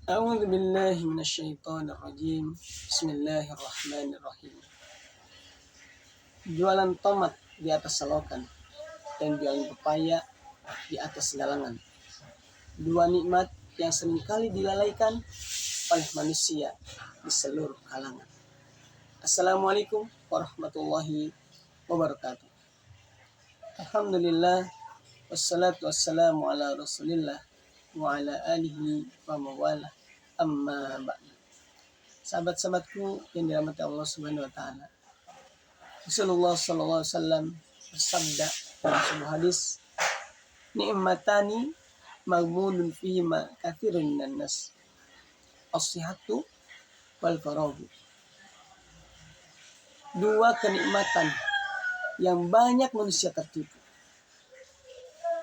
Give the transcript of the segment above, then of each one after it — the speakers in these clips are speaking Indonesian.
A'udzu billahi minasyaitonir rajim. Bismillahirrahmanirrahim. Jualan tomat di atas selokan dan jualan pepaya di atas galangan. Dua nikmat yang seringkali dilalaikan oleh manusia di seluruh kalangan. Assalamualaikum warahmatullahi wabarakatuh. Alhamdulillah wassalatu wassalamu ala Rasulillah wa ala alihi wa mawalah. Amma ba'du. Sahabat-sahabatku yang dirahmati Allah Subhanahu wa taala. Rasulullah sallallahu alaihi wasallam bersabda dalam sebuah hadis, "Ni'matani maghbunun fihima katsirun minan nas. As-sihhatu wal faraghu." Dua kenikmatan yang banyak manusia tertipu.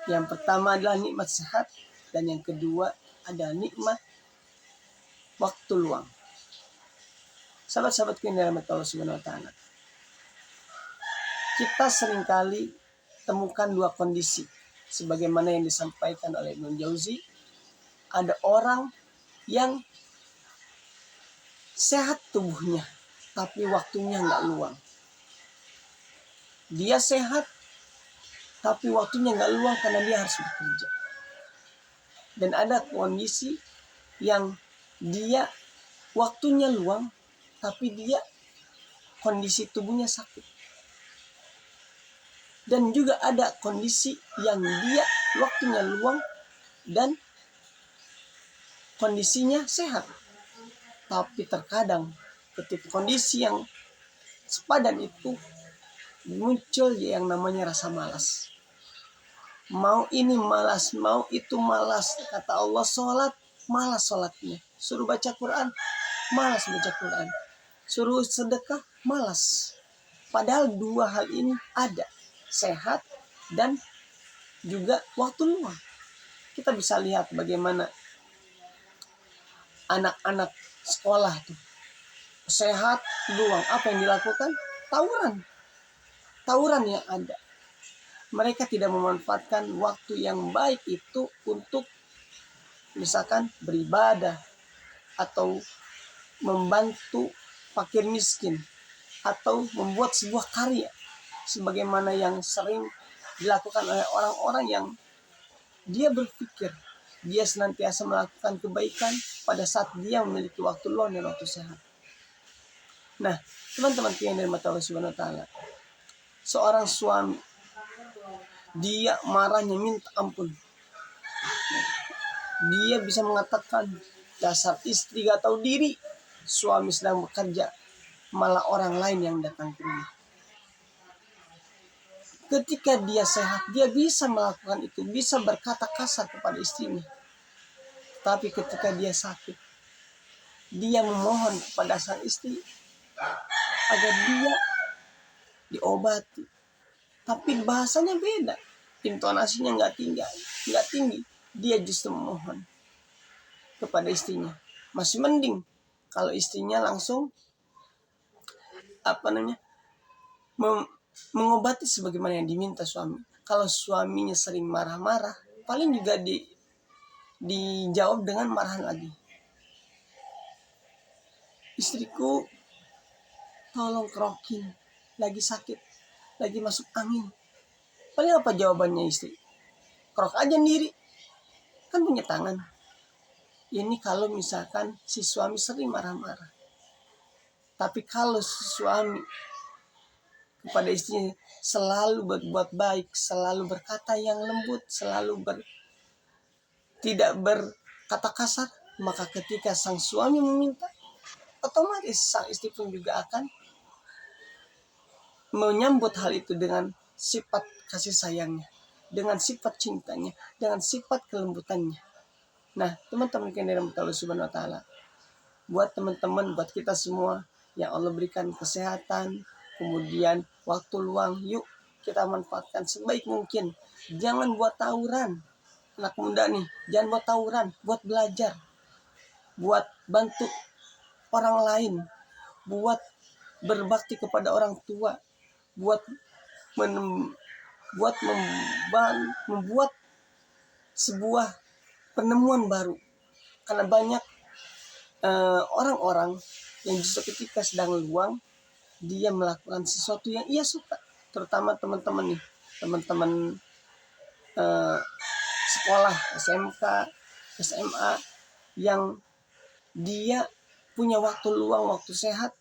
Yang pertama adalah nikmat sehat dan yang kedua adalah nikmat waktu luang. Sahabat-sahabatku yang dirahmati Allah Subhanahu wa taala. Kita seringkali temukan dua kondisi sebagaimana yang disampaikan oleh Ibnu Jauzi. Ada orang yang sehat tubuhnya tapi waktunya nggak luang. Dia sehat tapi waktunya nggak luang karena dia harus bekerja. Dan ada kondisi yang dia waktunya luang tapi dia kondisi tubuhnya sakit. Dan juga ada kondisi yang dia waktunya luang dan kondisinya sehat. Tapi terkadang ketika kondisi yang sepadan itu muncul yang namanya rasa malas. Mau ini malas, mau itu malas. Kata Allah sholat, malas sholatnya. Suruh baca Quran, malas baca Quran. Suruh sedekah, malas. Padahal dua hal ini ada. Sehat dan juga waktu luang. Kita bisa lihat bagaimana anak-anak sekolah tuh sehat luang, apa yang dilakukan? Tawuran yang ada. Mereka tidak memanfaatkan waktu yang baik itu untuk misalkan beribadah atau membantu fakir miskin atau membuat sebuah karya sebagaimana yang sering dilakukan oleh orang-orang yang dia berpikir dia senantiasa melakukan kebaikan pada saat dia memiliki waktu luang dan waktu sehat. Nah, teman-teman yang dirahmati Allah Subhanahu wa taala. Seorang suami dia marahnya minta ampun. Dia bisa mengatakan dasar istri gak tahu diri, suami sedang bekerja malah orang lain yang datang ke rumah. Ketika dia sehat, dia bisa melakukan itu, bisa berkata kasar kepada istrinya. Tapi ketika dia sakit, dia memohon kepada sang istri agar dia diobati. Tapi bahasanya beda, intonasinya nggak tinggi. Dia justru memohon kepada istrinya. Masih mending kalau istrinya langsung mengobati sebagaimana yang diminta suami. Kalau suaminya sering marah-marah, paling juga dijawab dengan marahan lagi. Istriku, tolong kerokin, lagi sakit, lagi masuk angin. Paling apa jawabannya istri? Kerok aja sendiri, kan punya tangan. Ini kalau misalkan si suami sering marah-marah. Tapi kalau si suami kepada istrinya selalu berbuat baik, selalu berkata yang lembut, selalu tidak berkata kasar, maka ketika sang suami meminta, otomatis sang istri pun juga akan menyambut hal itu dengan sifat kasih sayangnya, dengan sifat cintanya, dengan sifat kelembutannya. Nah, teman-teman yang dirahmati Allah Subhanahu wa taala, buat teman-teman, buat kita semua yang Allah berikan kesehatan, kemudian waktu luang, yuk kita manfaatkan sebaik mungkin. Jangan buat tawuran. Anak muda nih, jangan buat tawuran, buat belajar, buat bantu orang lain, buat berbakti kepada orang tua, buat membuat sebuah penemuan baru. Karena banyak orang-orang yang justru ketika sedang luang dia melakukan sesuatu yang ia suka, terutama teman-teman nih, teman-teman eh, sekolah SMK, SMA yang dia punya waktu luang, waktu sehat,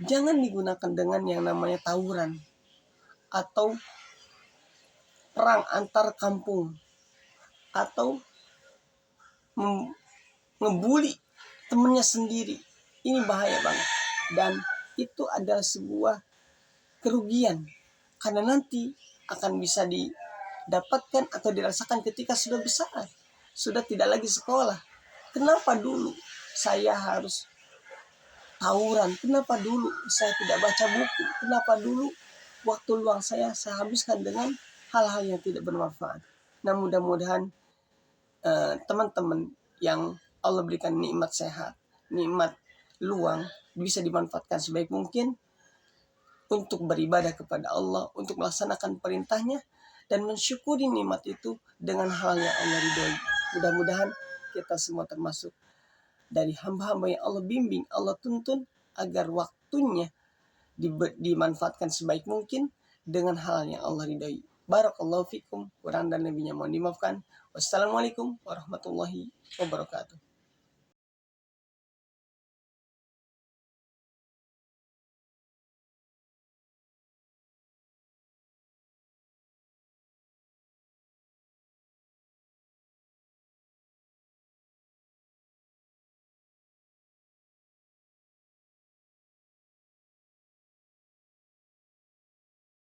jangan digunakan dengan yang namanya tawuran atau perang antar kampung atau ngebully temennya sendiri. Ini bahaya banget dan itu adalah sebuah kerugian karena nanti akan bisa didapatkan atau dirasakan ketika sudah besar, sudah tidak lagi sekolah. Kenapa dulu saya harus tawuran? Kenapa dulu saya tidak baca buku? Kenapa dulu waktu luang saya habiskan dengan hal-hal yang tidak bermanfaat? Nah, mudah-mudahan teman-teman yang Allah berikan nikmat sehat, nikmat luang bisa dimanfaatkan sebaik mungkin untuk beribadah kepada Allah, untuk melaksanakan perintahnya dan mensyukuri nikmat itu dengan hal yang Allah ridhoi. Mudah-mudahan kita semua termasuk dari hamba-hamba yang Allah bimbing, Allah tuntun agar waktunya dimanfaatkan sebaik mungkin dengan hal yang Allah ridhoi. Barakallahu fikum. Kurang dan lebihnya mohon dimaafkan. Wassalamualaikum warahmatullahi wabarakatuh.